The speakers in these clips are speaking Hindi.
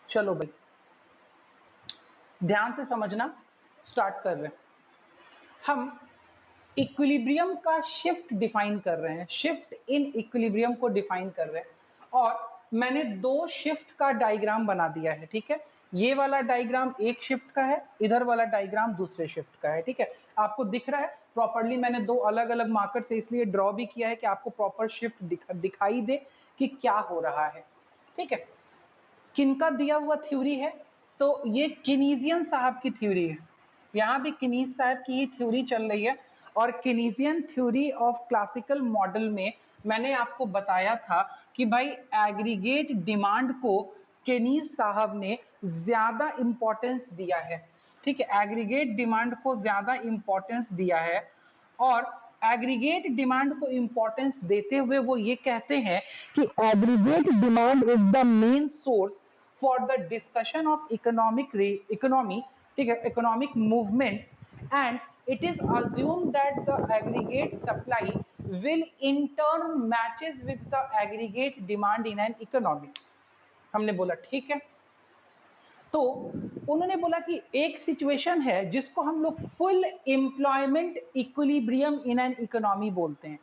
चलो भाई ध्यान से समझना, स्टार्ट कर रहे हैं। हम इक्विलिब्रियम का शिफ्ट डिफाइन कर रहे हैं, शिफ्ट इन इक्विलिब्रियम को डिफाइन कर रहे हैं। और मैंने दो शिफ्ट का डायग्राम बना दिया है, ठीक है। ये वाला डायग्राम एक शिफ्ट का है, इधर वाला डायग्राम दूसरे शिफ्ट का है, ठीक है। आपको दिख रहा है प्रॉपरली। मैंने दो अलग अलग मार्कर से इसलिए ड्रॉ भी किया है कि आपको प्रॉपर शिफ्ट दिखाई दे कि क्या हो रहा है, ठीक है। किनका दिया हुआ थ्योरी है? तो ये किनीजियन साहब की थ्योरी है। यहां भी किनीज साहब की ही थ्योरी चल रही है। और किनीजियन थ्योरी ऑफ क्लासिकल मॉडल में मैंने आपको बताया था कि भाई एग्रीगेट डिमांड को केनीज साहब ने ज्यादा इंपॉर्टेंस दिया है, ठीक है। एग्रीगेट डिमांड को ज्यादा इंपॉर्टेंस दिया है और एग्रीगेट डिमांड को इंपॉर्टेंस देते हुए वो ये कहते हैं कि aggregate demand is the main source for the discussion of economy, ठीक है, economic movements, and it is assume that the aggregate supply will in turn matches with the aggregate demand in an economy. हमने बोला ठीक है। तो उन्होंने बोला कि एक सिचुएशन है जिसको हम लोग full employment equilibrium in an economy बोलते हैं।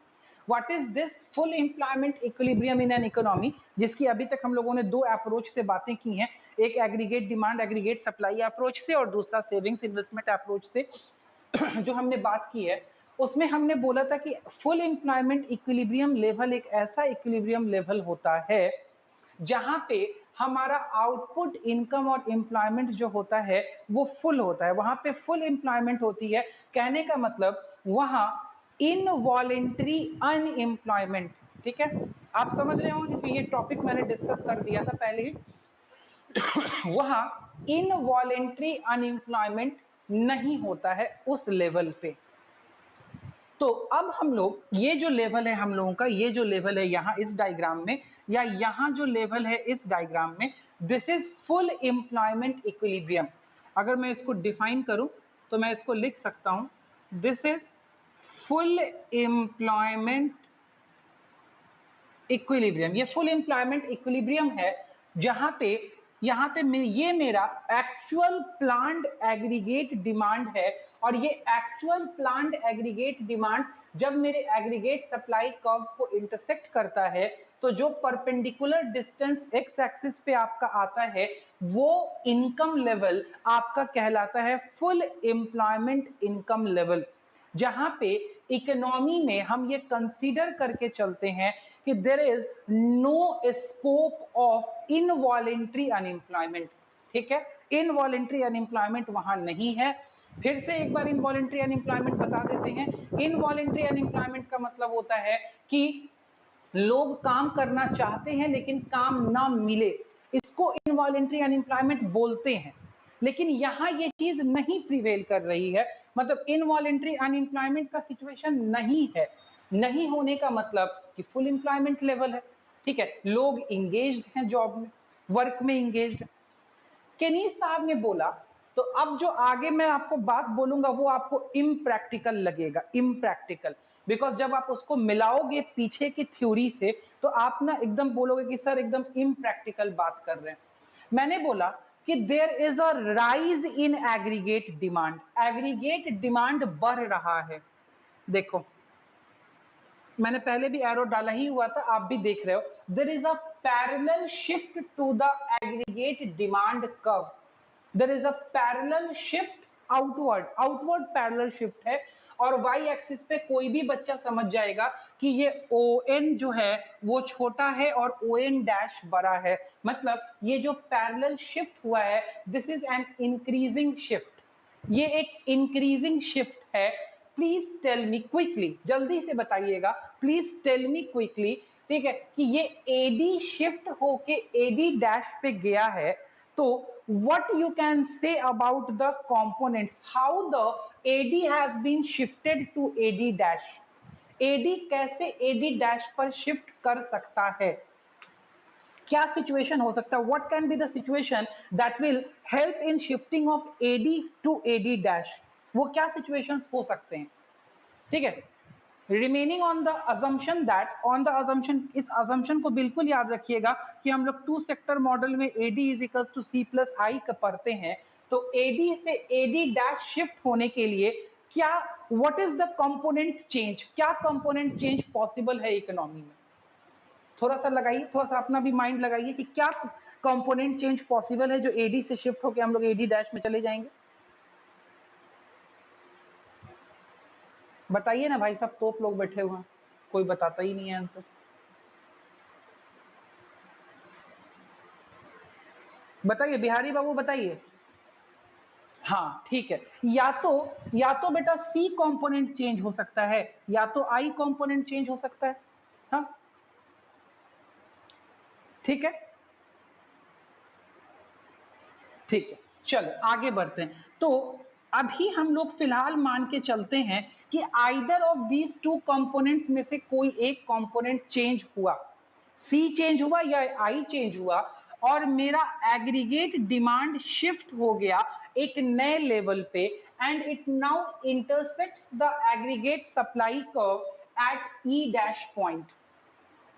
What is this full employment equilibrium in an economy, जिसकी अभी तक हम लोगों ने दो अप्रोच से बातें की हैं, एक aggregate demand aggregate supply approach से और दूसरा सेविंग्स इन्वेस्टमेंट अप्रोच से जो हमने बात की है। उसमें हमने बोला था कि फुल एम्प्लॉयमेंट इक्विलिब्रियम लेवल एक ऐसा इक्विलिब्रियम लेवल होता है जहां पे हमारा आउटपुट इनकम और एम्प्लॉयमेंट जो होता है वो फुल होता है, वहां पे फुल एम्प्लॉयमेंट होती है। कहने का मतलब वहां इनवॉलेंट्री अनएम्प्लॉयमेंट, ठीक है। आप समझ रहे होंगे कि ये टॉपिक मैंने डिस्कस कर दिया था पहले ही। वहां इनवॉलेंट्री अनएम्प्लॉयमेंट नहीं होता है उस लेवल पे। तो अब हम लोग ये जो लेवल है हम लोगों का, ये जो लेवल है यहां इस डायग्राम में या यहां जो लेवल है इस डायग्राम में, this is full employment equilibrium. अगर मैं इसको डिफाइन करूं तो मैं इसको लिख सकता हूं, this is full employment equilibrium. ये फुल एम्प्लॉयमेंट इक्विलिब्रियम है जहां पे ये मेरा एक्चुअल प्लांट एग्रीगेट डिमांड है। और ये एक्चुअल प्लांट एग्रीगेट डिमांड जब मेरे एग्रीगेट सप्लाई कर्व को इंटरसेक्ट करता है तो जो परपेंडिकुलर डिस्टेंस एक्स एक्सिस पे आपका आता है वो इनकम लेवल आपका कहलाता है फुल एम्प्लॉयमेंट इनकम लेवल। जहां पे इकोनॉमी में हम ये कंसीडर करके चलते हैं कि there is no scope of involuntary unemployment, ठीक है। इनवॉलेंट्री अनएम्प्लॉयमेंट वहां नहीं है। फिर से एक बार इनवॉलेंट्री अनएम्प्लॉयमेंट बता देते हैं। इनवॉलेंट्री अनएम्प्लॉयमेंट का मतलब होता है कि लोग काम करना चाहते हैं लेकिन काम ना मिले, इसको इनवॉलेंट्री अनएम्प्लॉयमेंट बोलते हैं। लेकिन यहां ये चीज नहीं प्रिवेल कर रही है, मतलब इनवॉलेंट्री अनएम्प्लॉयमेंट का सिचुएशन नहीं है। नहीं होने का मतलब कि फुल एम्प्लॉयमेंट लेवल है, ठीक है। लोग इंगेज्ड हैं जॉब में, वर्क में इंगेज्ड है। केनीज साहब ने बोला, तो अब जो आगे मैं आपको बात बोलूंगा वो आपको इम्प्रैक्टिकल लगेगा, इम्प्रैक्टिकल। बिकॉज जब आप उसको मिलाओगे पीछे की थ्योरी से तो आप ना एकदम बोलोगे कि सर एकदम इम्प्रैक्टिकल बात कर रहे हैं। मैंने बोला कि there is a rise in aggregate demand, aggregate demand बढ़ रहा है। देखो मैंने पहले भी एरो डाला ही हुआ था, आप भी देख रहे हो, there is a parallel shift to the aggregate demand curve. There is a parallel shift outward, outward parallel shift है। और वाई एक्सिस पे कोई भी बच्चा समझ जाएगा कि ये ओ एन जो है वो छोटा है और ओ एन डैश बड़ा है। मतलब ये जो पैरेलल शिफ्ट हुआ है this is an increasing shift, ये एक इंक्रीजिंग शिफ्ट है। प्लीज टेल मी क्विकली, जल्दी से बताइएगा, प्लीज टेल मी क्विकली, ठीक है, कि ये एडी शिफ्ट होके एडी डैश पे गया है। तो what you can say about the components, how the AD has been shifted to AD dash, AD कैसे AD dash पर शिफ्ट कर सकता है, क्या सिचुएशन हो सकता है, what can be the situation that will help in shifting of AD to AD dash, वो क्या सिचुएशंस हो सकते हैं, ठीक है। Remaining on the assumption that, on the assumption, इस अजम्पशन को बिल्कुल याद रखिएगा कि हम लोग 2 सेक्टर मॉडल में AD is equals to C plus I पढ़ते हैं, तो AD से AD डैश शिफ्ट होने के लिए क्या, what is the component change, क्या कंपोनेंट चेंज पॉसिबल है इकोनॉमी में? थोड़ा सा लगाइए, थोड़ा सा अपना भी माइंड लगाइए कि क्या कंपोनेंट चेंज पॉसिबल है जो AD से शिफ्ट होकर हम लोग AD डैश में चले जाएंगे। बताइए ना भाई, सब तोप लोग बैठे हुए हैं, कोई बताता ही नहीं है आंसर। बताइए बिहारी बाबू बताइए। हाँ ठीक है, या तो बेटा सी कंपोनेंट चेंज हो सकता है, या तो आई कंपोनेंट चेंज हो सकता है। हाँ ठीक है, ठीक है, चलो आगे बढ़ते हैं। तो अभी हम लोग फिलहाल मान के चलते हैं कि either of these two components में से कोई एक कंपोनेंट चेंज हुआ, सी चेंज हुआ या आई चेंज हुआ, और मेरा एग्रीगेट डिमांड शिफ्ट हो गया एक नए लेवल पे, and it now intersects the aggregate supply curve at E dash point.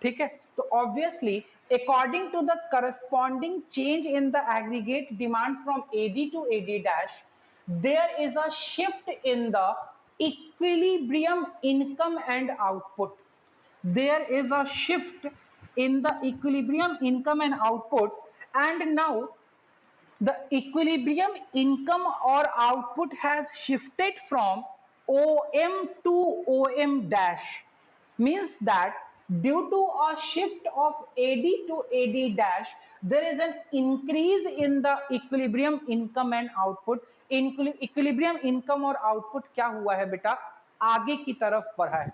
ठीक है, तो obviously according to the corresponding change in the aggregate demand from AD to AD dash, there is a shift in the equilibrium income and output. There is a shift in the equilibrium income and output, and now the equilibrium income or output has shifted from OM to OM dash, means that due to a shift of AD to AD dash, there is an increase in the equilibrium income and output. Equilibrium income और output क्या हुआ है बेटा, आगे की तरफ बढ़ा है,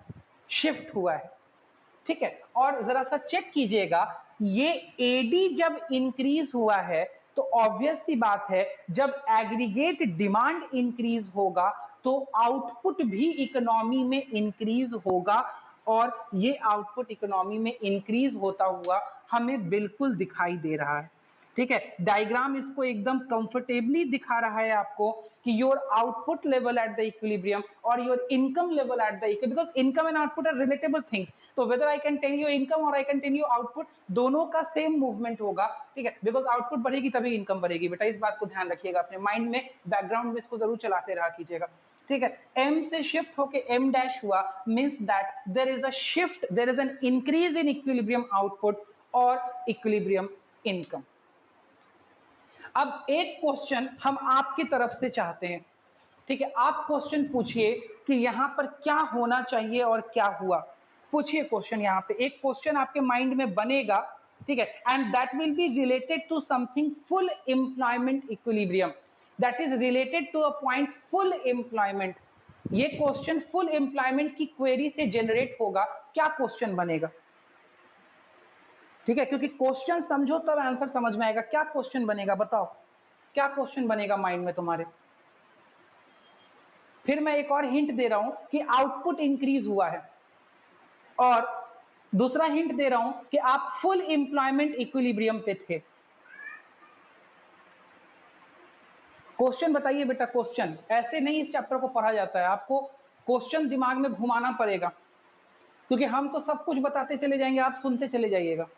शिफ्ट हुआ है। ठीक है, और जरा सा चेक कीजिएगा, ये एडी जब इंक्रीज हुआ है तो ऑब्वियस सी बात है, जब एग्रीगेट डिमांड इंक्रीज होगा तो आउटपुट भी इकोनॉमी में इंक्रीज होगा, और ये आउटपुट इकोनॉमी में इंक्रीज होता हुआ हमें बिल्कुल दिखाई दे रहा है। ठीक है, डायग्राम इसको एकदम कंफर्टेबली दिखा रहा है आपको कि your output level at the equilibrium और your income level at the equilibrium, because income and output are relatable things, तो whether I can tell you income और I can tell you output, दोनों का सेम मूवमेंट होगा। ठीक है, बिकॉज आउटपुट बढ़ेगी तभी इनकम बढ़ेगी बेटा, इस बात को ध्यान रखिएगा, अपने माइंड में बैकग्राउंड में इसको जरूर चलाते रहा कीजिएगा। ठीक है, एम से शिफ्ट होके एम डैश हुआ, means that there is a shift, there is an increase in equilibrium output और इक्विलिब्रियम इनकम। अब एक क्वेश्चन हम आपकी तरफ से चाहते हैं। ठीक है, आप क्वेश्चन पूछिए कि यहां पर क्या होना चाहिए और क्या हुआ, पूछिए क्वेश्चन, यहां पे एक क्वेश्चन आपके माइंड में बनेगा। ठीक है, and that will be related to something full employment equilibrium, that is related to a point full employment. ये क्वेश्चन फुल एम्प्लॉयमेंट की क्वेरी से जनरेट होगा, क्या क्वेश्चन बनेगा? ठीक है, क्योंकि क्वेश्चन समझो तब आंसर समझ में आएगा। क्या क्वेश्चन बनेगा बताओ, क्या क्वेश्चन बनेगा माइंड में तुम्हारे? फिर मैं एक और हिंट दे रहा हूं कि आउटपुट इंक्रीज हुआ है, और दूसरा हिंट दे रहा हूं कि आप फुल एम्प्लॉयमेंट इक्विलिब्रियम पे थे। क्वेश्चन बताइए बेटा, क्वेश्चन ऐसे नहीं इस चैप्टर को पढ़ा जाता है, आपको क्वेश्चन दिमाग में घुमाना पड़ेगा, क्योंकि हम तो सब कुछ बताते चले जाएंगे, आप सुनते चले जाइएगा।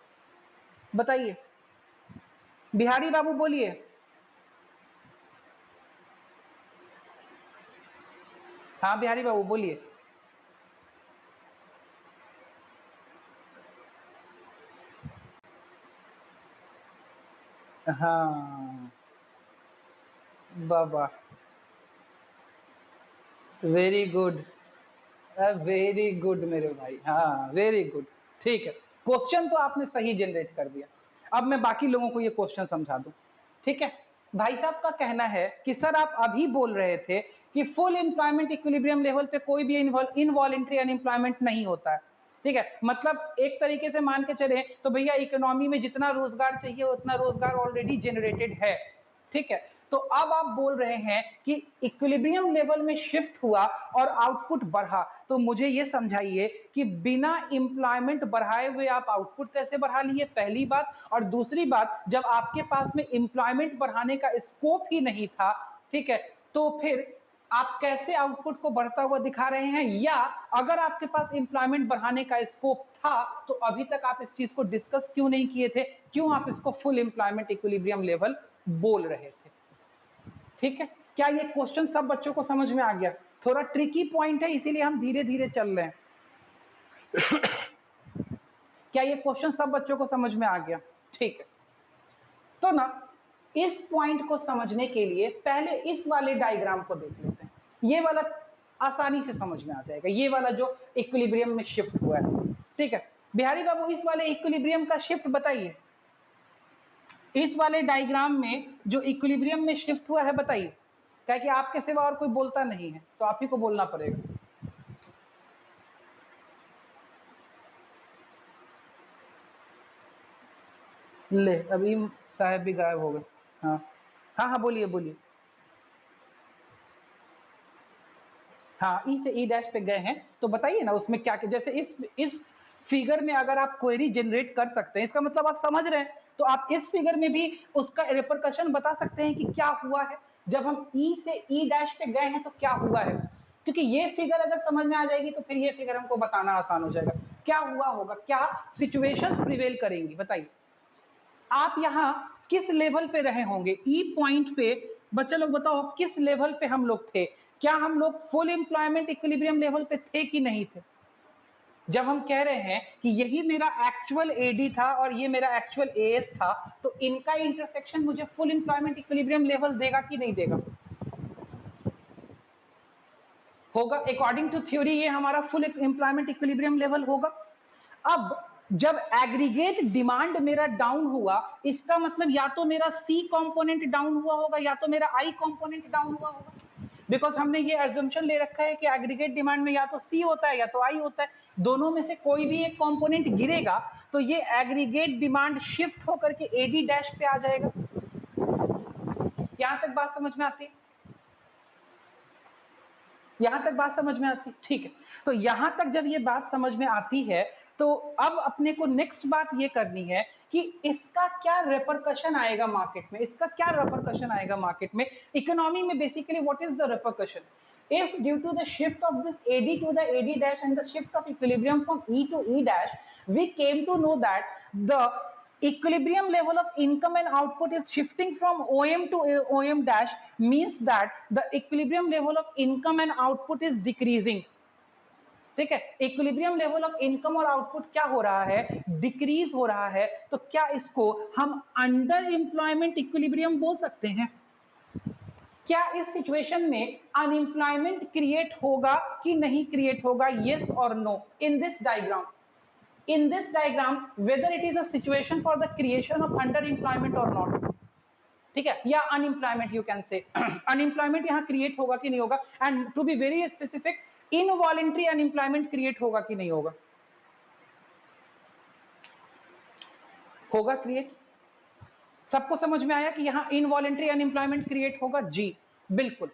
बताइए बिहारी बाबू बोलिए। हाँ बिहारी बाबू बोलिए। हाँ बाबा, वेरी गुड, वेरी गुड मेरे भाई, हाँ वेरी गुड। ठीक है, क्वेश्चन तो आपने सही जनरेट कर दिया, अब मैं बाकी लोगों को ये क्वेश्चन समझा दूं। ठीक है, भाई साहब का कहना है कि सर आप अभी बोल रहे थे कि फुल एम्प्लॉयमेंट इक्विलिब्रियम लेवल पे कोई भी इनवॉलेंट्री अनएम्प्लॉयमेंट नहीं होता है। ठीक है, मतलब एक तरीके से मान के चले तो भैया इकोनॉमी में जितना रोजगार चाहिए उतना रोजगार ऑलरेडी जनरेटेड है। ठीक है, तो अब आप बोल रहे हैं कि इक्विलिब्रियम लेवल में शिफ्ट हुआ और आउटपुट बढ़ा, तो मुझे ये समझाइए कि बिना एम्प्लॉयमेंट बढ़ाए हुए आप आउटपुट कैसे बढ़ा लिए, पहली बात, और दूसरी बात, जब आपके पास में एम्प्लॉयमेंट बढ़ाने का स्कोप ही नहीं था, ठीक है, तो फिर आप कैसे आउटपुट को बढ़ता हुआ दिखा रहे हैं, या अगर आपके पास एम्प्लॉयमेंट बढ़ाने का स्कोप था तो अभी तक आप इस चीज को डिस्कस क्यों नहीं किए थे, क्यों आप इसको फुल एम्प्लॉयमेंट इक्विलिब्रियम लेवल बोल रहे थे। ठीक है, क्या ये क्वेश्चन सब बच्चों को समझ में आ गया? थोड़ा ट्रिकी पॉइंट है, इसीलिए हम धीरे धीरे चल रहे हैं। क्या ये क्वेश्चन सब बच्चों को समझ में आ गया? ठीक है, तो ना इस पॉइंट को समझने के लिए पहले इस वाले डायग्राम को देख लेते हैं। ये वाला आसानी से समझ में आ जाएगा, ये वाला जो इक्विलिब्रियम में शिफ्ट हुआ है। ठीक है बिहारी बाबू, इस वाले इक्विलिब्रियम का शिफ्ट बताइए, इस वाले डायग्राम में जो इक्विलिब्रियम में शिफ्ट हुआ है बताइए, क्या कि आपके सिवा और कोई बोलता नहीं है तो आप ही को बोलना पड़ेगा। ले अभी साहब भी गायब हो गए। हाँ हाँ हाँ बोलिए बोलिए। हाँ ई से ई डैश पे गए हैं तो बताइए ना उसमें क्या, जैसे इस फिगर में अगर आप क्वेरी जनरेट कर सकते हैं, इसका मतलब आप समझ रहे हैं, तो आप इस फिगर में भी उसका रिपरकशन बता सकते हैं कि क्या हुआ है जब हम ई से ई डैश पे गए हैं तो क्या हुआ है। क्योंकि ये फिगर अगर समझ में आ जाएगी तो फिर ये फिगर हमको बताना आसान हो जाएगा, क्या हुआ होगा, क्या सिचुएशंस प्रिवेल करेंगी। बताइए आप यहाँ किस लेवल पे रहे होंगे, ई पॉइंट पे बच्चे लोग बताओ किस लेवल पे हम लोग थे, क्या हम लोग फुल एम्प्लॉयमेंट इक्विलिब्रियम लेवल पे थे कि नहीं थे। जब हम कह रहे हैं कि यही मेरा एक्चुअल एडी था और ये मेरा एक्चुअल एएस था, तो इनका इंटरसेक्शन मुझे फुल एम्प्लॉयमेंट इक्विलिब्रियम लेवल देगा कि नहीं देगा? होगा, अकॉर्डिंग टू थ्योरी ये हमारा फुल एम्प्लॉयमेंट इक्विलिब्रियम लेवल होगा। अब जब एग्रीगेट डिमांड मेरा डाउन हुआ, इसका मतलब या तो मेरा सी कंपोनेंट डाउन हुआ होगा या तो मेरा आई कंपोनेंट डाउन हुआ होगा, बिकॉज हमने ये एजम्पशन ले रखा है कि एग्रीगेट डिमांड में या तो सी होता है या तो आई होता है, दोनों में से कोई भी एक कंपोनेंट गिरेगा तो ये एग्रीगेट डिमांड शिफ्ट होकर के एडी डैश पे आ जाएगा। यहां तक बात समझ में आती है? यहां तक बात समझ में आती है? ठीक है, तो यहां तक जब ये बात समझ में आती है तो अब अपने को नेक्स्ट बात ये करनी है कि इसका क्या रेपरकशन आएगा मार्केट में, इसका क्या रेपरकशन आएगा मार्केट में, इकोनॉमी में। Basically what is the repercussion if due to the shift of this AD to the AD dash and the shift of equilibrium from E to E dash, we came to know that the equilibrium level of income and output is shifting from OM to OM dash, means that the equilibrium level of income and output is decreasing. ठीक है, इक्विलिब्रियम लेवल ऑफ इनकम और आउटपुट क्या हो रहा है, डिक्रीज हो रहा है, तो क्या इसको हम अंडर एम्प्लॉयमेंट इक्विलिब्रियम बोल सकते हैं? क्या इस सिचुएशन में अनएम्प्लॉयमेंट क्रिएट होगा कि नहीं क्रिएट होगा, येस और no, in this diagram, in this diagram whether it is a situation for the creation of underemployment or not, ठीक है, या unemployment you can say, unemployment यहां क्रिएट होगा कि नहीं होगा, and to be very specific involuntary unemployment create होगा कि नहीं होगा, होगा क्रिएट। सबको समझ में आया कि यहां इनवॉलेंट्री अनएम्प्लॉयमेंट क्रिएट होगा? जी बिल्कुल।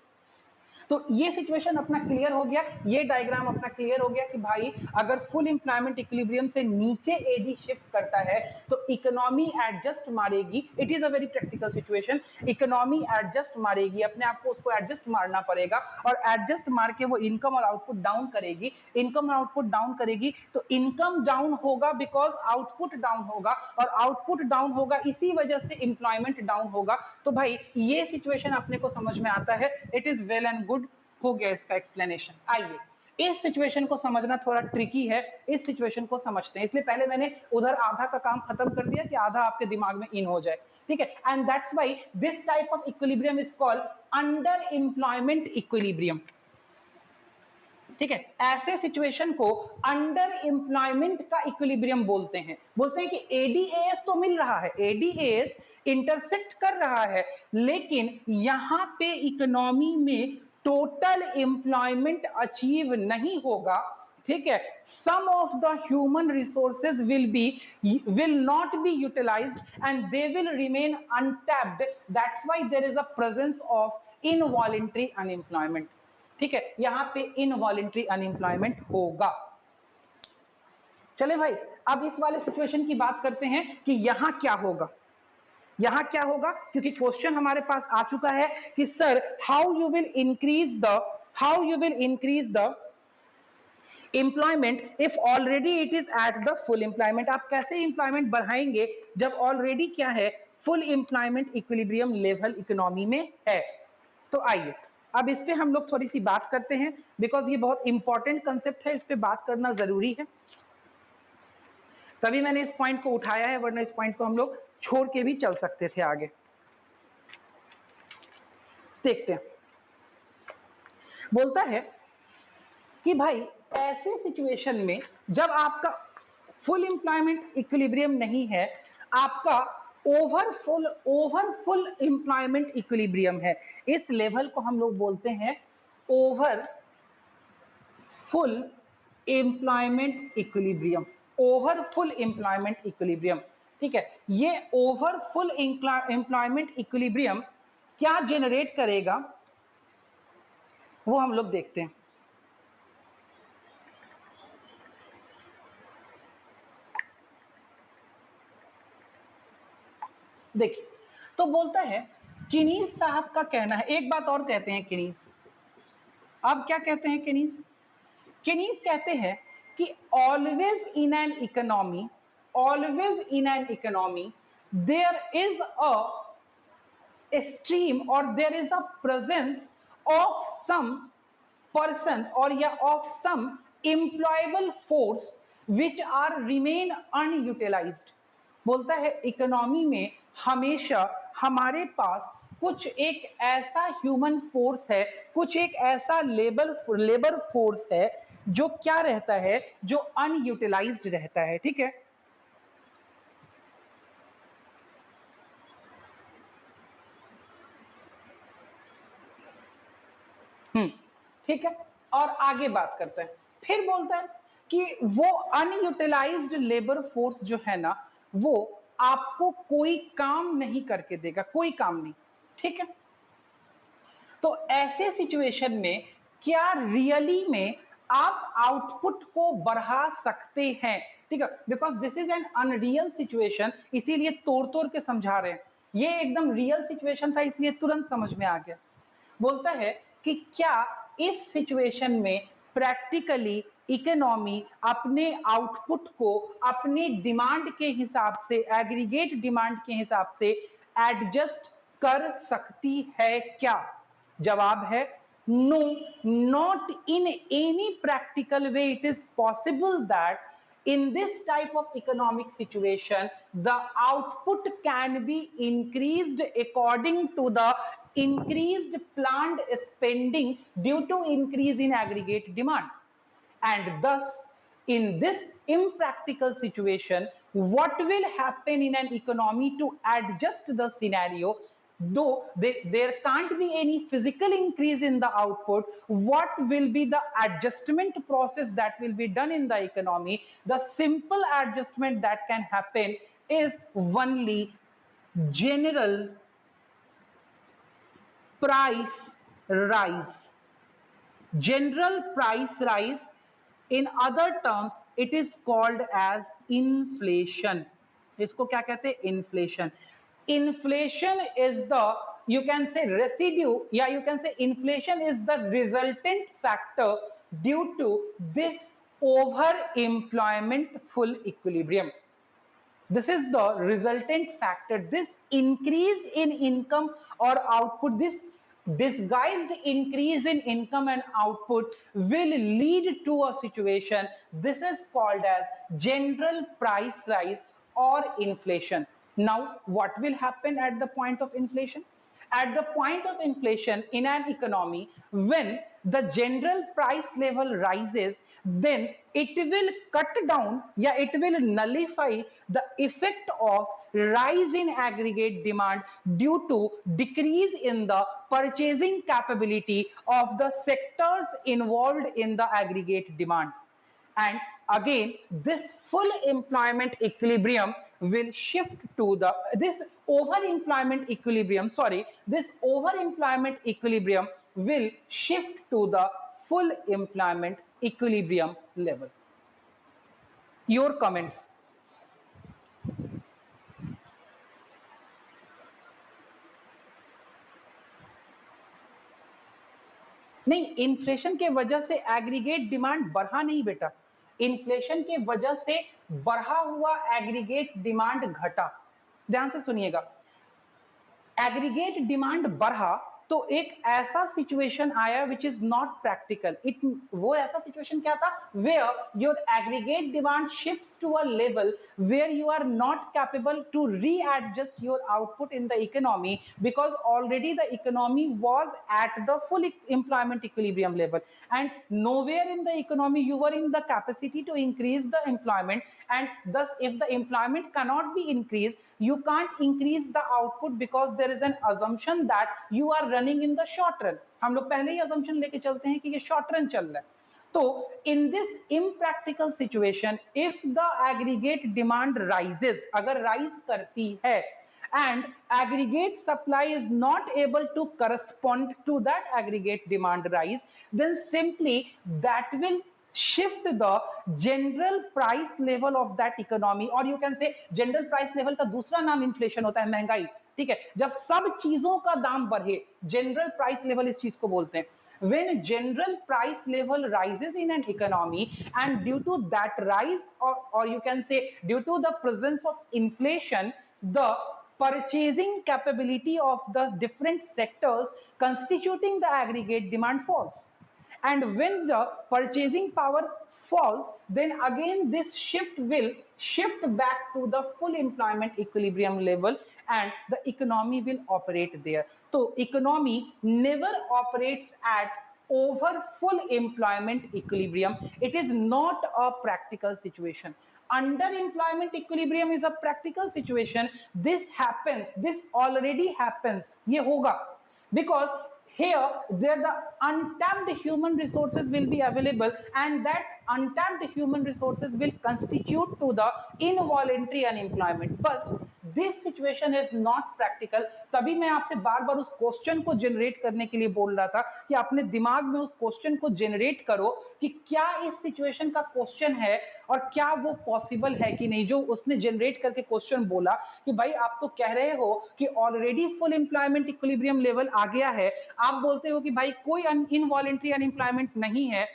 तो ये सिचुएशन अपना क्लियर हो गया, ये डायग्राम अपना क्लियर हो गया कि भाई अगर फुल एम्प्लॉयमेंट इक्विलिब्रियम से नीचे एडी शिफ्ट करता है तो इकोनॉमी एडजस्ट मारेगी। It is a very practical situation, economy adjust मारेगी, अपने आप को उसको एडजस्ट मारना पड़ेगा और एडजस्ट मार के वो इनकम और आउटपुट डाउन करेगी, इनकम और आउटपुट डाउन करेगी तो इनकम डाउन होगा बिकॉज आउटपुट डाउन होगा, और आउटपुट डाउन होगा इसी वजह से एम्प्लॉयमेंट डाउन होगा। तो भाई ये सिचुएशन अपने को समझ में आता है, it is well and good, हो गया इसका एक्सप्लेनेशन। आइए इस सिचुएशन को समझना थोड़ा ट्रिकी है, इस सिचुएशन को समझते हैं, इसलिए पहले मैंने उधर आधा का काम खत्म कर दिया कि आधा आपके दिमाग में इन हो जाए, ठीक है। And that's why this type of equilibrium is called under employment equilibrium, ठीक है। ऐसे सिचुएशन को अंडर एम्प्लॉयमेंट का इक्विलिब्रियम बोलते हैं। बोलते हैं कि एडीएएस तो मिल रहा है, एडीएएस इंटरसेक्ट कर रहा है, लेकिन यहां पे इकोनॉमी में टोटल एम्प्लॉयमेंट अचीव नहीं होगा, ठीक है। Some of the human resources will not be utilised and they will remain untapped, that's why there is a presence of involuntary unemployment, ठीक है। यहां पे इनवॉलंटरी अनएम्प्लॉयमेंट होगा। चले भाई अब इस वाले सिचुएशन की बात करते हैं कि यहां क्या होगा। यहां क्या होगा, क्योंकि क्वेश्चन हमारे पास आ चुका है कि sir how you will increase the employment if already it is eight the full employment. आप कैसे एम्प्लॉयमेंट बढ़ाएंगे जब ऑलरेडी क्या है, full employment equilibrium level economy में है। तो आइए अब इस पे हम लोग थोड़ी सी बात करते हैं, बिकॉज ये बहुत इंपॉर्टेंट कंसेप्ट है, इस पे बात करना जरूरी है, तभी मैंने इस पॉइंट को उठाया है, वरना इस पॉइंट को हम लोग छोड़ के भी चल सकते थे आगे। देखते हैं, बोलता है कि भाई ऐसे सिचुएशन में जब आपका फुल एम्प्लॉयमेंट इक्विलिब्रियम नहीं है, आपका ओवर फुल एम्प्लॉयमेंट इक्विलिब्रियम है, इस लेवल को हम लोग बोलते हैं over full employment equilibrium. Over full employment equilibrium, ठीक है। ये ओवर फुल एम्प्लॉयमेंट इक्विलिब्रियम क्या जेनरेट करेगा वो हम लोग देखते हैं। देखिए, तो बोलता है किनीज साहब का कहना है, एक बात और कहते हैं किनीज, अब क्या कहते हैं किनीज, किनीज कहते हैं कि always in an economy there is a stream or there is a presence of some person or yeah of some employable force which are remain unutilized। बोलता है इकोनॉमी में हमेशा हमारे पास कुछ एक ऐसा ह्यूमन फोर्स है, कुछ एक ऐसा लेबर फोर्स है जो क्या रहता है, जो अनयूटिलाइज्ड रहता है, ठीक है। ठीक है, और आगे बात करते हैं, फिर बोलता है कि वो अनयूटिलाइज्ड लेबर फोर्स जो है ना, वो आपको कोई काम नहीं करके देगा, कोई काम नहीं, ठीक है। तो ऐसे सिचुएशन में क्या रियली में आप आउटपुट को बढ़ा सकते हैं, ठीक है, because this is an unreal situation, इसीलिए तोड़ तोड़ के समझा रहे हैं, ये एकदम रियल सिचुएशन था इसलिए तुरंत समझ में आ गया। बोलता है कि क्या इस सिचुएशन में प्रैक्टिकली इकोनॉमी अपने आउटपुट को अपने डिमांड के हिसाब से, एग्रीगेट डिमांड के हिसाब से एडजस्ट कर सकती है क्या? जवाब है no, not in any practical way it is possible that in this type of economic situation the output can be increased according to the increased planned spending due to increase in aggregate demand। And thus in this impractical situation what will happen in an economy to adjust the scenario, though there can't be any physical increase in the output, what will be the adjustment process that will be done in the economy? The simple adjustment that can happen is only general price rise, general price rise, in other terms it is called as inflation। इसको क्या कहते हैं? Inflation. Inflation is the, you can say, residue, yeah, you can say inflation is the resultant factor due to this over employment full equilibrium। This is the resultant factor, this increase in income or output, this disguised increase in income and output will lead to a situation, this is called as general price rise or inflation। Now what will happen at the point of inflation? At the point of inflation in an economy, when the general price level rises, then it will cut down, yeah, it will nullify the effect of rise in aggregate demand due to decrease in the purchasing capability of the sectors involved in the aggregate demand। And again this full employment equilibrium will shift to the, this over employment equilibrium, sorry, this over employment equilibrium will shift to the full employment equilibrium level। Your comments? नहीं, इन्फ्लेशन के वजह से एग्रीगेट डिमांड बढ़ा नहीं बेटा, इन्फ्लेशन के वजह से बढ़ा हुआ एग्रीगेट डिमांड घटा। ध्यान से सुनिएगा, एग्रीगेट डिमांड बढ़ा तो एक ऐसा सिचुएशन आया which is not practical. It वो ऐसा सिचुएशन क्या था, where your aggregate demand shifts to a level where you are not capable to readjust your output in the economy because already the economy was at the full employment equilibrium level and nowhere in the economy you were in the capacity to increase the employment, and thus if the employment cannot be increased you can't increase the output because there is an assumption that you are running in the short run। हम लोग पहले ही assumption लेके चलते हैं कि ये short run चल रहा है। तो in this impractical situation if the aggregate demand rises, अगर rise करती है and aggregate supply is not able to correspond to that aggregate demand rise, then simply that will shift the general price level of that economy, or you can say general price level का दूसरा नाम inflation होता है, महंगाई। ठीक है, जब सब चीजों का दाम बढ़े general price level इस चीज को बोलते हैं। When general price level rises in an economy and due to that rise or you can say due to the presence of inflation, the purchasing capability of the different sectors constituting the aggregate demand falls, and when the purchasing power falls then again this shift will shift back to the full employment equilibrium level and the economy will operate there। so economy never operates at over full employment equilibrium, it is not a practical situation। underemployment equilibrium is a practical situation, this happens, this already happens, ये होगा because here there the untapped human resources will be available and that untapped human resources will constitute to the involuntary unemployment, but this situation is not practical। तभी मैं आपसे बार बार उस क्वेश्चन को जनरेट करने के लिए बोल रहा था कि अपने दिमाग में उस क्वेश्चन को जनरेट करो कि क्या इस सिचुएशन का क्वेश्चन है और क्या वो पॉसिबल है कि नहीं। जो उसने जनरेट करके क्वेश्चन बोला कि भाई आप तो कह रहे हो कि already full employment equilibrium level आ गया है, आप बोलते हो कि भाई कोई इनवॉलेंट्री अनएम्प्लॉयमेंट नहीं है,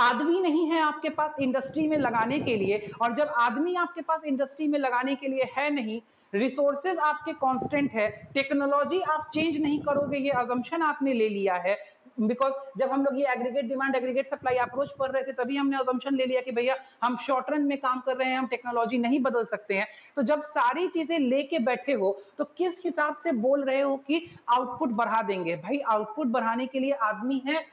आदमी नहीं है आपके पास इंडस्ट्री में लगाने के लिए, और जब आदमी आपके पास इंडस्ट्री में लगाने के लिए है नहीं, रिसोर्सेज आपके कांस्टेंट है, टेक्नोलॉजी आप चेंज नहीं करोगे, ये अजम्पशन आपने ले लिया है। बिकॉज जब हम लोग ये aggregate demand aggregate supply approach कर रहे थे तभी हमने अजम्पशन ले लिया कि भैया हम शॉर्ट रन में काम कर रहे हैं, हम टेक्नोलॉजी नहीं बदल सकते हैं। तो जब सारी चीजें लेके बैठे हो तो किस हिसाब से बोल रहे हो कि आउटपुट बढ़ा देंगे। भाई आउटपुट बढ़ाने के लिए आदमी है,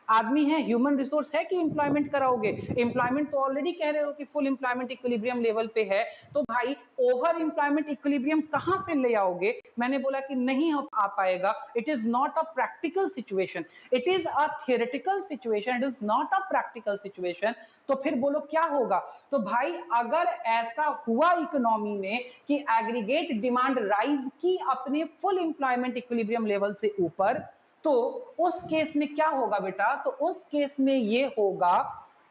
आदमी है, ह्यूमन रिसोर्स है कि इंप्लॉयमेंट कराओगे। इंप्लॉयमेंट तो ऑलरेडी कह रहे हो कि फुल इंप्लॉयमेंट इक्विलिब्रियम लेवल पे है, तो भाई ओवर इंप्लॉयमेंट इक्विलिब्रियम कहां से ले आओगे। मैंने बोला कि नहीं आ पाएगा, it is not a practical situation, it is a theoretical situation, it is not a practical situation. तो फिर बोलो क्या होगा। तो भाई अगर ऐसा हुआ इकोनॉमी में कि एग्रीगेट डिमांड राइज की अपने फुल इंप्लॉयमेंट इक्विलिब्रियम लेवल से ऊपर, तो उस केस में क्या होगा बेटा, तो उस केस में ये होगा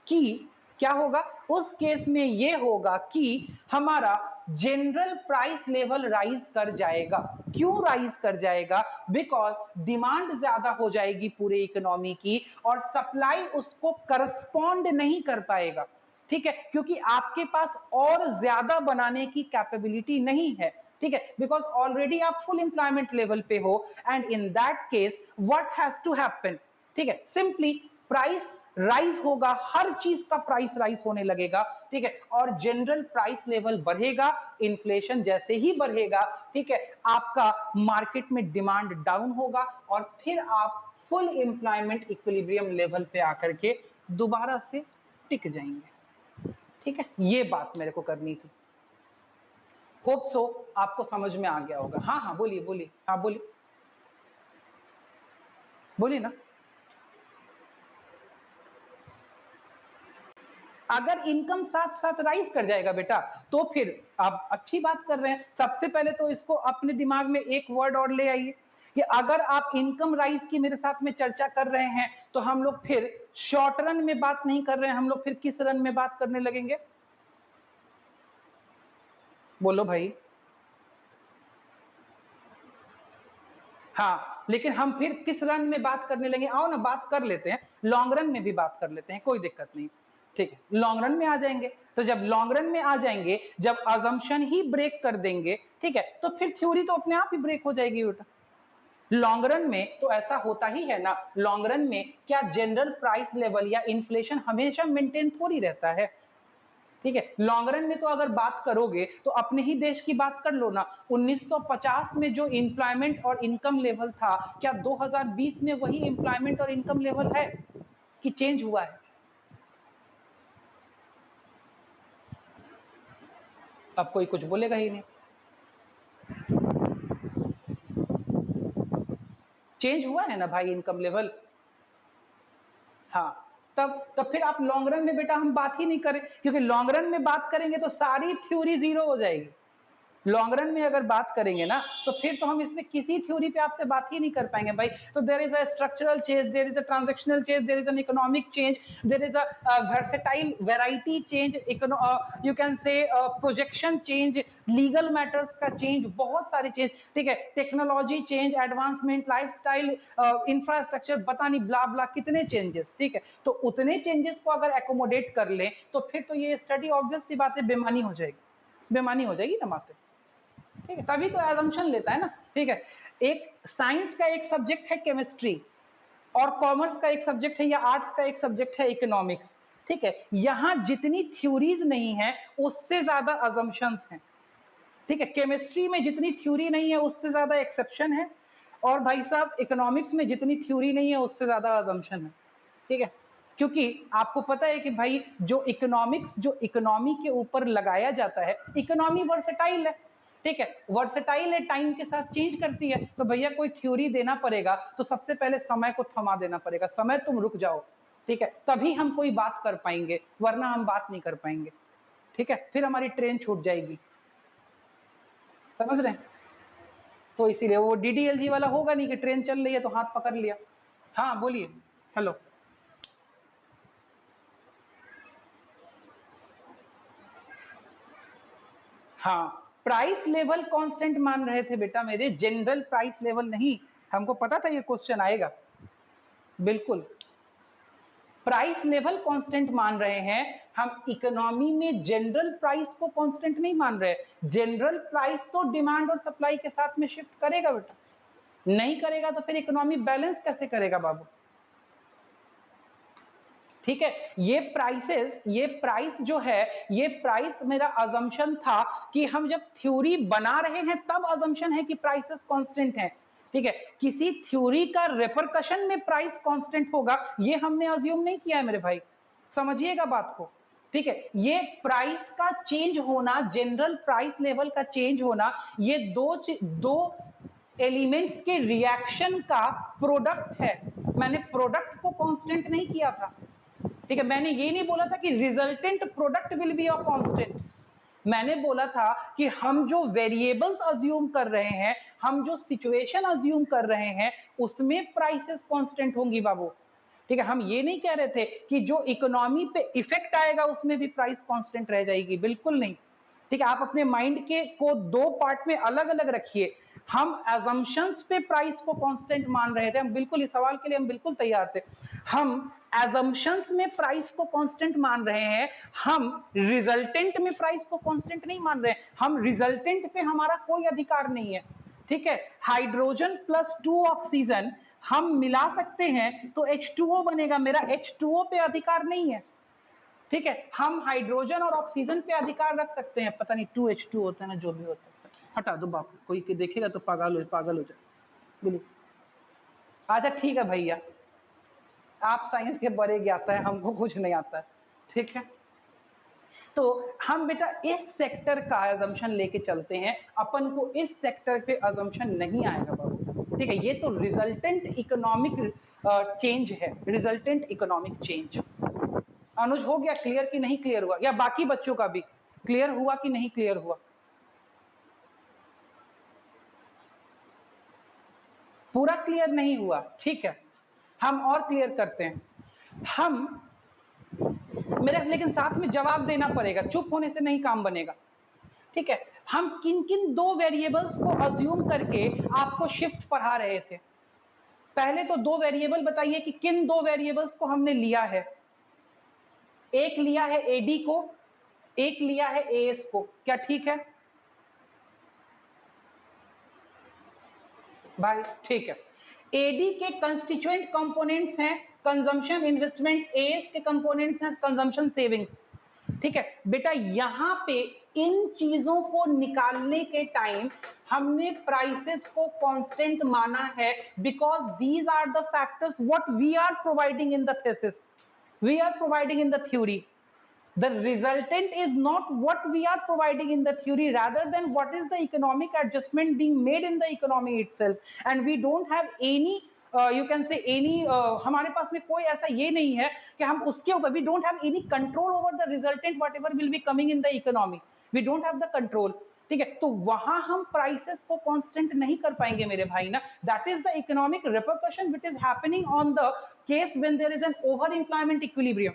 कि क्या होगा, उस केस में ये होगा कि हमारा जनरल प्राइस लेवल राइज कर जाएगा। क्यों राइज कर जाएगा, बिकॉज डिमांड ज्यादा हो जाएगी पूरे इकोनॉमी की और सप्लाई उसको करस्पॉन्ड नहीं कर पाएगा। ठीक है, क्योंकि आपके पास और ज्यादा बनाने की कैपेबिलिटी नहीं है। ठीक है, बिकॉज ऑलरेडी आप फुल एम्प्लॉयमेंट लेवल पे हो and in that case what has to happen, ठीक है, सिंपली प्राइस राइज होगा, हर चीज का प्राइस राइज होने लगेगा। ठीक है, और जनरल प्राइस लेवल बढ़ेगा, इन्फ्लेशन जैसे ही बढ़ेगा, ठीक है, आपका मार्केट में डिमांड डाउन होगा और फिर आप फुल एम्प्लॉयमेंट इक्विलिब्रियम लेवल पे आकर के दोबारा से टिक जाएंगे। ठीक है, ये बात मेरे को करनी थी। होप सो आपको समझ में आ गया होगा। हाँ हाँ बोलिए बोलिए, हाँ बोलिए बोलिए ना। अगर इनकम साथ साथ राइज कर जाएगा बेटा तो फिर आप अच्छी बात कर रहे हैं। सबसे पहले तो इसको अपने दिमाग में एक वर्ड और ले आइए कि अगर आप इनकम राइज की मेरे साथ में चर्चा कर रहे हैं तो हम लोग फिर शॉर्ट रन में बात नहीं कर रहे हैं, हम लोग फिर किस रन में बात करने लगेंगे, बोलो भाई। हाँ, लेकिन हम फिर किस रन में बात करने लगे, आओ ना बात कर लेते हैं, लॉन्ग रन में भी बात कर लेते हैं, कोई दिक्कत नहीं, ठीक है, लॉन्ग रन में आ जाएंगे। तो जब लॉन्ग रन में आ जाएंगे, जब अजम्पशन ही ब्रेक कर देंगे, ठीक है, तो फिर थ्योरी तो अपने आप ही ब्रेक हो जाएगी बेटा। लॉन्ग रन में तो ऐसा होता ही है ना, लॉन्ग रन में क्या जनरल प्राइस लेवल या इन्फ्लेशन हमेशा मेंटेन थोड़ी रहता है, ठीक है। लॉन्ग रन में तो अगर बात करोगे तो अपने ही देश की बात कर लो ना, 1950 में जो एम्प्लॉयमेंट और इनकम लेवल था, क्या 2020 में वही एम्प्लॉयमेंट और इनकम लेवल है कि चेंज हुआ है? अब कोई कुछ बोलेगा ही नहीं, चेंज हुआ है ना भाई इनकम लेवल। हाँ, तब फिर आप लॉन्ग रन में बेटा हम बात ही नहीं करें, क्योंकि लॉन्ग रन में बात करेंगे तो सारी थ्योरी जीरो हो जाएगी। लॉन्ग रन में अगर बात करेंगे ना तो फिर तो हम इसमें किसी थ्योरी पे आपसे बात ही नहीं कर पाएंगे भाई। तो there is a structural change, there is a transactional change, there is an economic change, there is a versatile variety change, you can say projection change, legal matters का चेंज, बहुत सारे चेंज, ठीक है, technology change, advancement, lifestyle, infrastructure, पता नहीं ब्ला ब्ला कितने चेंजेस, ठीक है। तो उतने चेंजेस को अगर एकोमोडेट कर लें तो फिर तो ये स्टडी ऑब्वियस सी बात है बेमानी हो जाएगी, बेमानी हो जाएगी ना बातें, ठीक है, तभी तो एजम्पशन लेता है ना, ठीक है। एक साइंस का एक सब्जेक्ट है केमिस्ट्री, और कॉमर्स का एक सब्जेक्ट है या आर्ट्स का एक सब्जेक्ट है इकोनॉमिक्स, ठीक है। यहां जितनी थ्योरीज नहीं है उससे ज्यादा अजम्पशंस हैं, ठीक है। केमिस्ट्री में जितनी थ्योरी नहीं है उससे ज्यादा एक्सेप्शन है, और भाई साहब इकोनॉमिक्स में जितनी थ्योरी नहीं है उससे ज्यादा अजम्पशन है, ठीक है। क्योंकि आपको पता है कि भाई जो इकोनॉमिक्स, जो इकोनॉमी के ऊपर लगाया जाता है, इकोनॉमी वर्सेटाइल है, ठीक है, वर्सेटाइल है, टाइम के साथ चेंज करती है। तो भैया कोई थ्योरी देना पड़ेगा तो सबसे पहले समय को थमा देना पड़ेगा, समय तुम रुक जाओ, ठीक है, तभी हम कोई बात कर पाएंगे, वरना हम बात नहीं कर पाएंगे, ठीक है, फिर हमारी ट्रेन छूट जाएगी, समझ रहे हैं। तो इसीलिए वो डीडीएलजी वाला होगा नहीं कि ट्रेन चल रही है तो हाथ पकड़ लिया। हाँ बोलिए, हेलो। हाँ, प्राइस लेवल कांस्टेंट मान रहे थे बेटा मेरे, जनरल प्राइस लेवल नहीं, हमको पता था ये क्वेश्चन आएगा, बिल्कुल प्राइस लेवल कांस्टेंट मान रहे हैं हम। इकोनॉमी में जनरल प्राइस को कांस्टेंट नहीं मान रहे, जनरल प्राइस तो डिमांड और सप्लाई के साथ में शिफ्ट करेगा बेटा, नहीं करेगा तो फिर इकोनॉमी बैलेंस कैसे करेगा बाबू, ठीक है। ये प्राइसेस, ये प्राइस जो है, ये प्राइस मेरा अजम्पशन था कि हम जब थ्योरी बना रहे हैं तब अजम्पशन है कि प्राइसेस कांस्टेंट हैं, ठीक है। किसी थ्योरी का रेपरकशन में प्राइस कांस्टेंट होगा ये हमने अज्यूम नहीं किया है मेरे भाई, समझिएगा बात को, ठीक है। ये प्राइस का चेंज होना, जनरल प्राइस लेवल का चेंज होना, ये दो एलिमेंट्स के रिएक्शन का प्रोडक्ट है। मैंने प्रोडक्ट को कांस्टेंट नहीं किया था, ठीक है। मैंने ये नहीं बोला था कि resultant product will be a constant, मैंने बोला था कि हम जो वेरिएबल्स अज्यूम कर रहे हैं, हम जो सिचुएशन अज्यूम कर रहे हैं उसमें प्राइसेस कांस्टेंट होंगी बाबू, ठीक है। हम ये नहीं कह रहे थे कि जो इकोनॉमी पे इफेक्ट आएगा उसमें भी प्राइस कांस्टेंट रह जाएगी, बिल्कुल नहीं, ठीक है। आप अपने माइंड के को दो पार्ट में अलग अलग रखिए। हम एजम्पशंस पे प्राइस को कांस्टेंट मान रहे थे, हम बिल्कुल इस सवाल के लिए हम बिल्कुल तैयार थे। हम एजम्पशंस में प्राइस को कांस्टेंट मान रहे हैं, हम रिजल्टेंट में प्राइस को कांस्टेंट नहीं मान रहे हैं। हम रिजल्टेंट पे हमारा कोई अधिकार नहीं है, ठीक है। हाइड्रोजन प्लस 2 ऑक्सीजन हम मिला सकते हैं तो H2O बनेगा, मेरा H2O पे अधिकार नहीं है, ठीक है। हम हाइड्रोजन और ऑक्सीजन पे अधिकार रख सकते हैं, पता नहीं 2H2 होता है ना, जो भी होता है, हटा दो बाप, कोई देखेगा तो पागल हो जाए, बोलिए। अच्छा ठीक है भैया, आप साइंस के बड़े ज्ञाता है, हमको कुछ नहीं आता है, ठीक है। तो हम बेटा इस सेक्टर का अजम्पशन लेके चलते हैं, अपन को इस सेक्टर पे अजम्पशन नहीं आएगा बाबू, ठीक है। ये तो रिजल्टेंट इकोनॉमिक चेंज है, रिजल्टेंट इकोनॉमिक चेंज। अनुज हो गया क्लियर कि नहीं क्लियर हुआ, या बाकी बच्चों का भी क्लियर हुआ कि नहीं क्लियर हुआ? पूरा क्लियर नहीं हुआ, ठीक है, हम और क्लियर करते हैं। हम मेरा लेकिन साथ में जवाब देना पड़ेगा, चुप होने से नहीं काम बनेगा, ठीक है। हम किन किन दो वेरिएबल्स को अज्यूम करके आपको शिफ्ट पढ़ा रहे थे? पहले तो दो वेरिएबल बताइए कि किन दो वेरिएबल्स को हमने लिया है। एक लिया है एडी को, एक लिया है एएस को। क्या ठीक है भाई? ठीक है। एडी के कंस्टिट्यूएंट कंपोनेंट्स हैं कंजम्पशन, इन्वेस्टमेंट। एएस के कंपोनेंट्स हैं कंजम्पशन, सेविंग्स। ठीक है बेटा, यहां पे इन चीजों को निकालने के टाइम हमने प्राइसेस को कांस्टेंट माना है, because these are the factors what we are providing in the thesis, we are providing in the theory. The resultant is not what we are providing in the theory, rather than what is the economic adjustment being made in the economy itself. And we don't have any you can say any हमारे पास में कोई ऐसा ये नहीं है कि हम उसके ऊपर, we don't have any control over the resultant whatever will be coming in the economy. We don't have the control. ठीक है, तो वहां हम प्राइसेस को कांस्टेंट नहीं कर पाएंगे मेरे भाई ना. That is the economic repercussion which is happening on the case when there is an over employment equilibrium.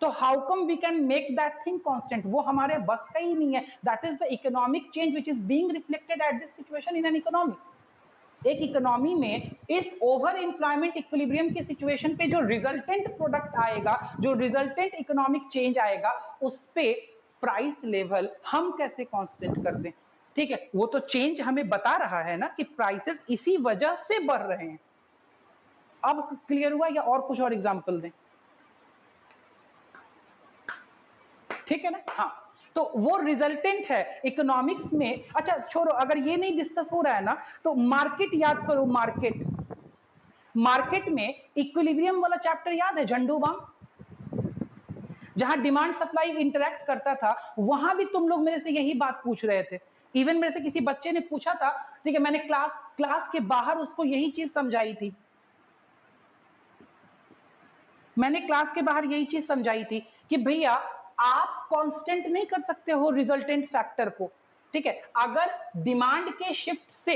तो how come we can make that thing constant? वो हमारे बस का ही नहीं है. That is the economic change which is being reflected at this situation in an economy. एक इकोनॉमी में इस ओवर एम्प्लॉयमेंट इक्विलिब्रियम की सिचुएशन पे जो रिजल्टेंट प्रोडक्ट आएगा, जो रिजल्टेंट इकोनॉमिक चेंज आएगा, उस पे प्राइस लेवल हम कैसे कांस्टेंट कर दें? ठीक है, वो तो चेंज हमें बता रहा है ना कि प्राइसेस इसी वजह से बढ़ रहे हैं. अब क्लियर हुआ या और कुछ और एग्जांपल दें? ठीक है ना. हाँ, तो वो रिजल्टेंट है इकोनॉमिक्स में. अच्छा छोड़ो, अगर ये नहीं डिस्कस हो रहा है ना, तो मार्केट याद करो. मार्केट, मार्केट में इक्विलिब्रियम वाला चैप्टर याद है, झंडू बाम, जहां डिमांड सप्लाई इंटरेक्ट करता था. वहां भी तुम लोग मेरे से यही बात पूछ रहे थे. इवन मेरे से किसी बच्चे ने पूछा था, ठीक है, मैंने क्लास के बाहर उसको यही चीज समझाई थी. मैंने क्लास के बाहर यही चीज समझाई थी कि भैया आप कांस्टेंट नहीं कर सकते हो रिजल्टेंट फैक्टर को. ठीक है, अगर डिमांड के शिफ्ट से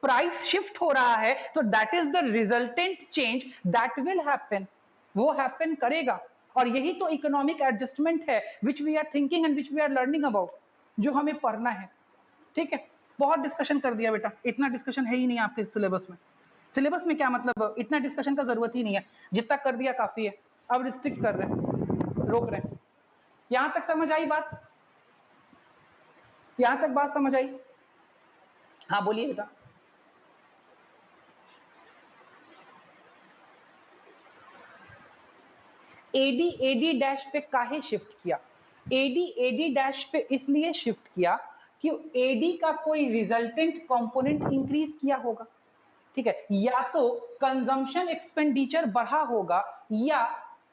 प्राइस शिफ्ट हो रहा है तो that is the resultant change that will happen. वो हैपन करेगा. और यही तो इकोनॉमिक एडजस्टमेंट है which we are thinking and which we are learning about, जो हमें पढ़ना है. ठीक है, बहुत डिस्कशन कर दिया बेटा. इतना डिस्कशन है ही नहीं आपके सिलेबस में. सिलेबस में क्या मतलब, इतना डिस्कशन का जरूरत ही नहीं है. जितना कर दिया काफी है. अब रिस्ट्रिक्ट कर रहे हैं, रोक रहे हैं. यहां तक समझ आई बात? यहां तक बात समझ आई? हाँ बोलिए बेटा. एडी एडी डैश पे काहे शिफ्ट किया? एडी एडी डैश पे इसलिए शिफ्ट किया कि एडी का कोई रिजल्टेंट कंपोनेंट इंक्रीज किया होगा. ठीक है, या तो कंजम्पशन एक्सपेंडिचर बढ़ा होगा या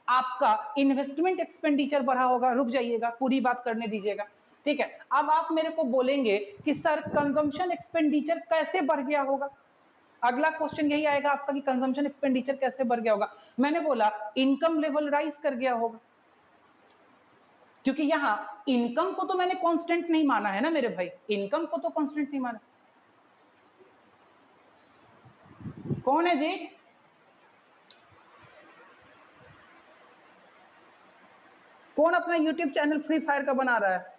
आपका इन्वेस्टमेंट एक्सपेंडिचर बढ़ा होगा. रुक जाइएगा, पूरी बात करने दीजिएगा. ठीक है, अब आप मेरे को बोलेंगे कि सर कंजम्पशन एक्सपेंडिचर कैसे बढ़ गया होगा? अगला क्वेश्चन यही आएगा आपका कि कंजम्पशन एक्सपेंडिचर कैसे बढ़ गया होगा. मैंने बोला इनकम लेवल राइज कर गया होगा, क्योंकि यहां इनकम को तो मैंने कांस्टेंट नहीं माना है ना मेरे भाई. इनकम को तो कांस्टेंट नहीं माना. कौन है जी? कौन अपना यूट्यूब चैनल फ्री फायर का बना रहा है?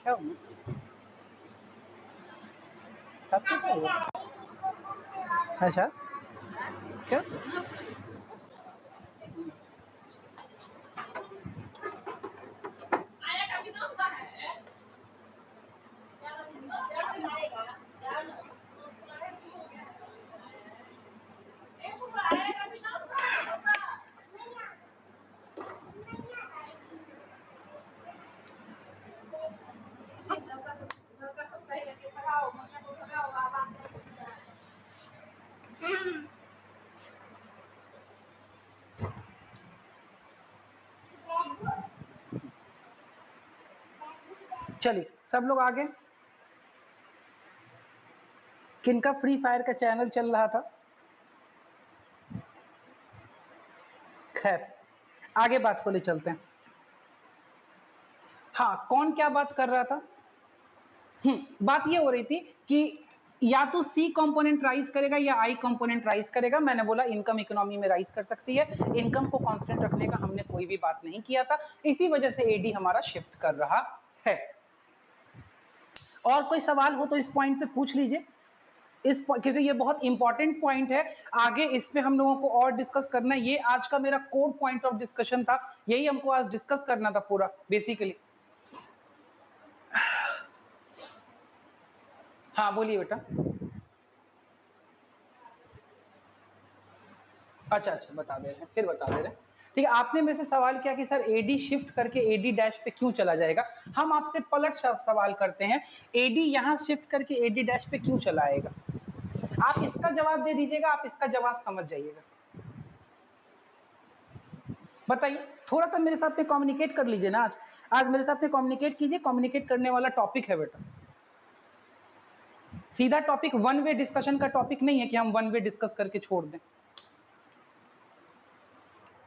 क्या हुआ? क्या हुआ? अच्छा क्या? चलिए सब लोग आगे. किनका फ्री फायर का चैनल चल रहा था? खैर आगे बात को ले चलते हैं। हाँ, कौन क्या बात कर रहा था? बात ये हो रही थी कि या तो सी कंपोनेंट राइज करेगा या आई कंपोनेंट राइज करेगा। मैंने बोला इनकम इकोनॉमी में राइज कर सकती है, इनकम को कांस्टेंट रखने का हमने कोई भी बात नहीं किया था, इसी वजह से एडी हमारा शिफ्ट कर रहा है। और कोई सवाल हो तो इस पॉइंट पे पूछ लीजिए, क्योंकि ये बहुत इंपॉर्टेंट पॉइंट है, आगे इस पे हम लोगों को और डिस्कस करना है। ये आज का मेरा कोर पॉइंट ऑफ डिस्कशन था, यही हमको आज डिस्कस करना था पूरा बेसिकली। हाँ बोलिए बेटा। अच्छा, बता दे रहे हैं, फिर बता दे रहे हैं। ठीक है, आपने मेरे से सवाल किया कि सर एडी शिफ्ट करके एडी डैश पे क्यों चला जाएगा। हम आपसे पलट सवाल करते हैं, एडी यहां शिफ्ट करके एडी डैश पे क्यों चला आएगा। आप इसका जवाब दे दीजिएगा, आप इसका जवाब समझ जाइएगा। बताइए, थोड़ा सा मेरे साथ में कम्युनिकेट कर लीजिए ना, आज मेरे साथ में कम्युनिकेट कीजिए, कम्युनिकेट करने वाला टॉपिक है बेटा। सीधा टॉपिक वन वे डिस्कशन का टॉपिक नहीं है कि हम वन वे डिस्कस करके छोड़ दें।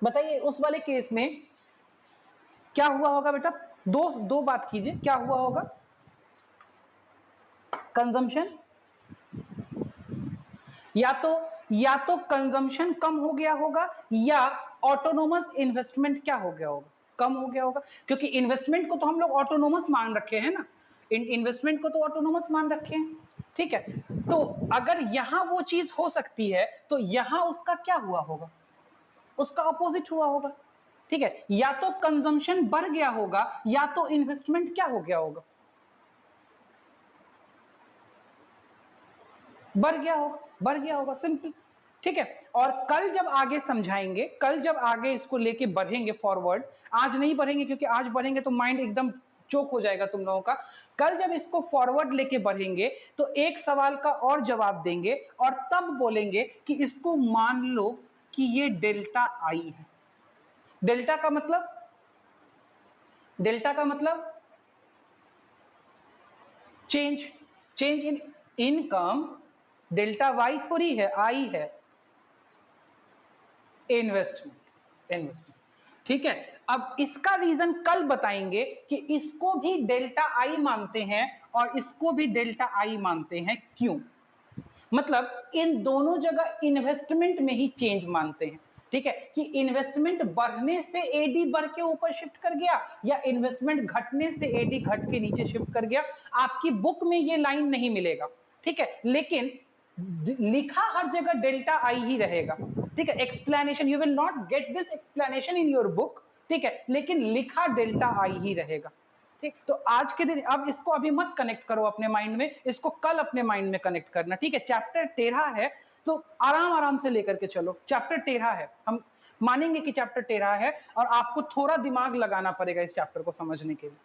बताइए उस वाले केस में क्या हुआ होगा बेटा, दो बात कीजिए, क्या हुआ होगा। कंजम्पशन, या तो कंजम्पशन कम हो गया होगा या ऑटोनोमस इन्वेस्टमेंट क्या हो गया होगा, कम हो गया होगा। क्योंकि इन्वेस्टमेंट को तो हम लोग ऑटोनोमस मान रखे हैं ना, इन्वेस्टमेंट को तो ऑटोनोमस मान रखे हैं, ठीक है। तो अगर यहां वो चीज हो सकती है तो यहां उसका क्या हुआ होगा, उसका अपोजिट हुआ होगा, ठीक है। या तो कंजम्पशन बढ़ गया होगा या तो इन्वेस्टमेंट क्या हो गया होगा, बढ़ गया होगा, सिंपल, ठीक है। और कल जब आगे समझाएंगे, कल जब आगे इसको लेके बढ़ेंगे फॉरवर्ड, आज नहीं बढ़ेंगे क्योंकि आज बढ़ेंगे तो माइंड एकदम चोक हो जाएगा तुम लोगों का। कल जब इसको फॉरवर्ड लेके बढ़ेंगे तो एक सवाल का और जवाब देंगे और तब बोलेंगे कि इसको मान लो कि ये डेल्टा आई है। डेल्टा का मतलब change in income, delta Y थोड़ी है, आई है इन्वेस्टमेंट, ठीक है। अब इसका रीजन कल बताएंगे कि इसको भी डेल्टा आई मानते हैं और इसको भी डेल्टा आई मानते हैं, क्यों। मतलब इन दोनों जगह इन्वेस्टमेंट में ही चेंज मानते हैं, ठीक है, कि इन्वेस्टमेंट बढ़ने से एडी बढ़ के ऊपर शिफ्ट कर गया या इन्वेस्टमेंट घटने से एडी घट के नीचे शिफ्ट कर गया। आपकी बुक में ये लाइन नहीं मिलेगा, ठीक है, लेकिन लिखा हर जगह डेल्टा आई ही रहेगा, ठीक है। Explanation, you will not get this explanation in your book, ठीक है, लेकिन लिखा डेल्टा आई ही रहेगा, ठीक। तो आज के दिन अब इसको अभी मत कनेक्ट करो अपने माइंड में, इसको कल अपने माइंड में कनेक्ट करना, ठीक है। चैप्टर 13 है तो आराम से लेकर के चलो, चैप्टर 13 है, हम मानेंगे कि चैप्टर 13 है और आपको थोड़ा दिमाग लगाना पड़ेगा इस चैप्टर को समझने के लिए,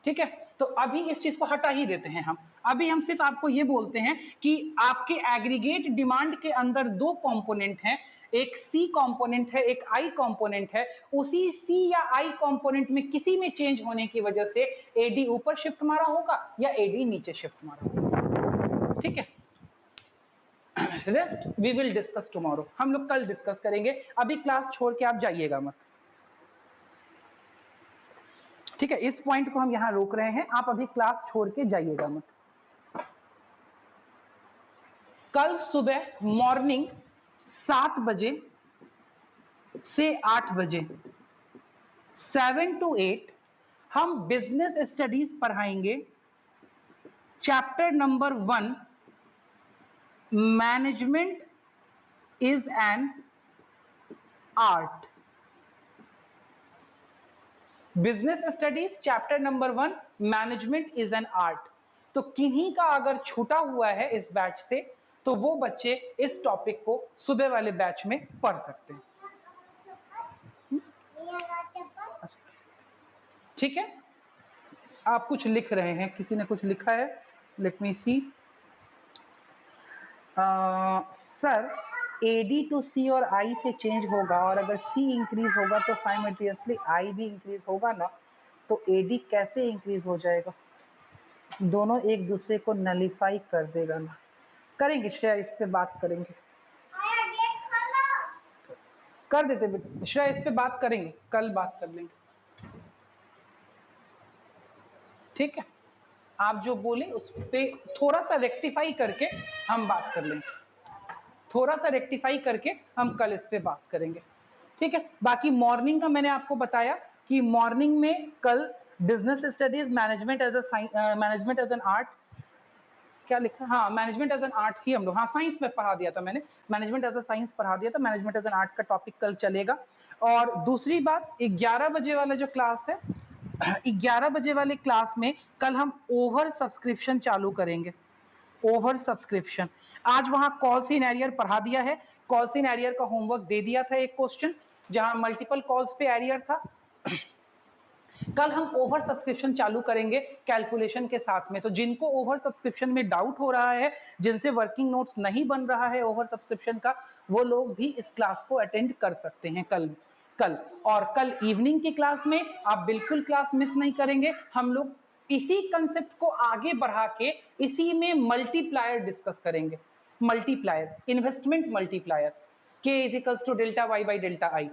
ठीक है। तो अभी इस चीज को हटा ही देते हैं हम, अभी हम सिर्फ आपको ये बोलते हैं कि आपके एग्रीगेट डिमांड के अंदर दो कंपोनेंट हैं, एक सी कंपोनेंट है, एक आई कंपोनेंट है। उसी सी या आई कंपोनेंट में किसी में चेंज होने की वजह से एडी ऊपर शिफ्ट मारा होगा या एडी नीचे शिफ्ट मारा होगा, ठीक है। Rest we will discuss tomorrow, हम लोग कल डिस्कस करेंगे, अभी क्लास छोड़ के आप जाइएगा मत, ठीक है। इस पॉइंट को हम यहां रोक रहे हैं, आप अभी क्लास छोड़ के जाइएगा मत। कल सुबह मॉर्निंग 7 बजे से 8 बजे 7 to 8 हम बिजनेस स्टडीज पढ़ाएंगे, chapter number 1 management is an art. Business studies chapter number 1 management is an art. तो किन्हीं का अगर छूटा हुआ है इस बैच से तो वो बच्चे इस टॉपिक को सुबह वाले बैच में पढ़ सकते हैं, ठीक है। आप कुछ लिख रहे हैं, किसी ने कुछ लिखा है, let me see. Sir AD to C और आई से चेंज होगा और अगर सी इंक्रीज होगा तो साइमल्टेनियसली आई भी इंक्रीज होगा ना, तो एडी कैसे इंक्रीज हो जाएगा, दोनों एक दूसरे को नलिफाई कर देगा ना। करेंगे श्रेया, इस पे बात करेंगे। कर देते बेटा श्रेया, इस पे बात करेंगे, कल बात कर लेंगे, ठीक है। आप जो बोले उस पे थोड़ा सा रेक्टिफाई करके हम बात कर लेंगे, थोड़ा सा रेक्टिफाई करके हम कल इस पे बात करेंगे, ठीक है। बाकी मॉर्निंग का मैंने आपको बताया कि मॉर्निंग में कल business studies, management as a management as an art, क्या लिखा, हाँ मैनेजमेंट एज एन आर्ट ही हम लोग, हाँ साइंस में पढ़ा दिया था मैंने, मैनेजमेंट एज अ साइंस पढ़ा दिया था, मैनेजमेंट एज एन आर्ट का टॉपिक कल चलेगा। और दूसरी बात 11 बजे वाला जो क्लास है, 11 बजे वाले क्लास में कल हम ओवर सब्सक्रिप्शन चालू करेंगे, ओवर सब्सक्रिप्शन। आज वहां कॉल्स इन एरियर पढ़ा दिया है, कॉल्स इन एरियर का होमवर्क दे दिया था, एक क्वेश्चन जहां मल्टीपल कॉल्स पे एरियर था। कल हम ओवर सब्सक्रिप्शन चालू करेंगे कैलकुलेशन के साथ में, तो जिनको ओवर सब्सक्रिप्शन में डाउट हो रहा है, जिनसे वर्किंग नोट्स नहीं बन रहा है ओवर सब्सक्रिप्शन का, वो लोग भी इस क्लास को अटेंड कर सकते हैं कल। और कल इवनिंग की क्लास में आप बिल्कुल क्लास मिस नहीं करेंगे, हम लोग इसी कंसेप्ट को आगे बढ़ा के इसी में मल्टीप्लायर डिस्कस करेंगे, multiplier, investment multiplier, K is equals to delta Y by delta I,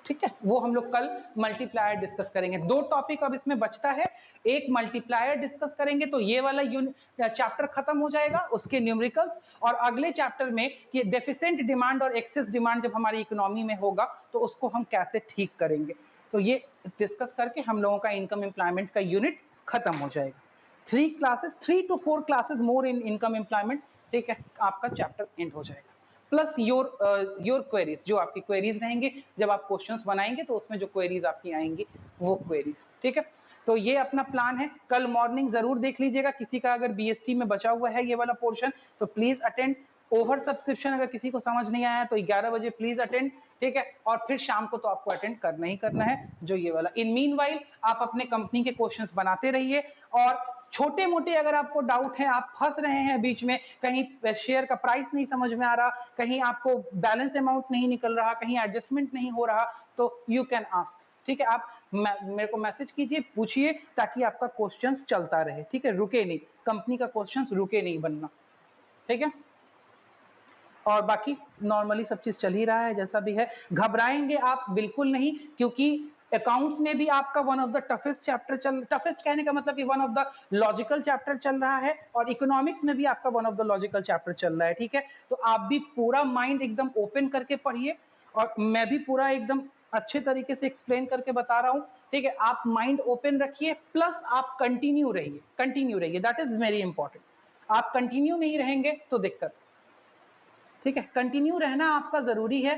ठीक है। वो हम लोग कल मल्टीप्लायर डिस्कस करेंगे। दो टॉपिक अब इसमें बचता है, एक मल्टीप्लायर डिस्कस करेंगे तो ये वाला चैप्टर खत्म हो जाएगा, उसके न्यूमेरिकल्स, और अगले चैप्टर में कि डेफिसिएंट डिमांड और एक्सेस डिमांड जब हमारी इकोनॉमी में होगा तो उसको हम कैसे ठीक करेंगे, तो ये डिस्कस करके हम लोगों का इनकम एम्प्लॉयमेंट का यूनिट खत्म हो जाएगा। 3 to 4 classes more in income employment, ठीक है, आपका चैप्टर एंड हो जाएगा। प्लस योर क्वेरीज, जो आपकी क्वेरीज रहेंगे जब आप क्वेश्चंस बनाएंगे तो उसमें जो क्वेरीज आपकी आएंगी वो क्वेरीज, ठीक है। तो ये अपना प्लान है, कल मॉर्निंग जरूर देख लीजिएगा, किसी का अगर बीएसटी में बचा हुआ है ये वाला पोर्शन तो प्लीज अटेंड। ओवर सब्सक्रिप्शन अगर किसी को समझ नहीं आया तो 11 बजे प्लीज अटेंड, ठीक है। और फिर शाम को तो आपको अटेंड करना ही करना है जो ये वाला। इन मीनवाइल आप अपने कंपनी के क्वेश्चंस बनाते रहिए, और छोटे मोटे अगर आपको डाउट है, आप फंस रहे हैं बीच में, कहीं शेयर का प्राइस नहीं समझ में आ रहा, कहीं आपको बैलेंस अमाउंट नहीं निकल रहा, कहीं एडजस्टमेंट नहीं हो रहा, तो यू कैन आस्क, ठीक है। आप मेरे को मैसेज कीजिए, पूछिए, ताकि आपका क्वेश्चंस चलता रहे, ठीक है, रुके नहीं, कंपनी का क्वेश्चंस रुके नहीं बनना, ठीक है। और बाकी नॉर्मली सब चीज चल ही रहा है जैसा भी है, घबराएंगे आप बिल्कुल नहीं, क्योंकि अकाउंट्स में भी आपका one of the toughest chapter toughest कहने का मतलब कि one of the logical chapter चल रहा है, और इकोनॉमिक्स में भी आपका one of the logical chapter चल रहा है, ठीक है। तो आप भी पूरा माइंड एकदम ओपन करके पढ़िए, और मैं भी पूरा एकदम अच्छे तरीके से एक्सप्लेन करके बता रहा हूं, ठीक है। आप माइंड ओपन रखिए, प्लस आप कंटिन्यू रहिए, दैट इज वेरी इंपॉर्टेंट। आप कंटिन्यू नहीं रहेंगे तो दिक्कत, ठीक है। कंटिन्यू रहना आपका जरूरी है,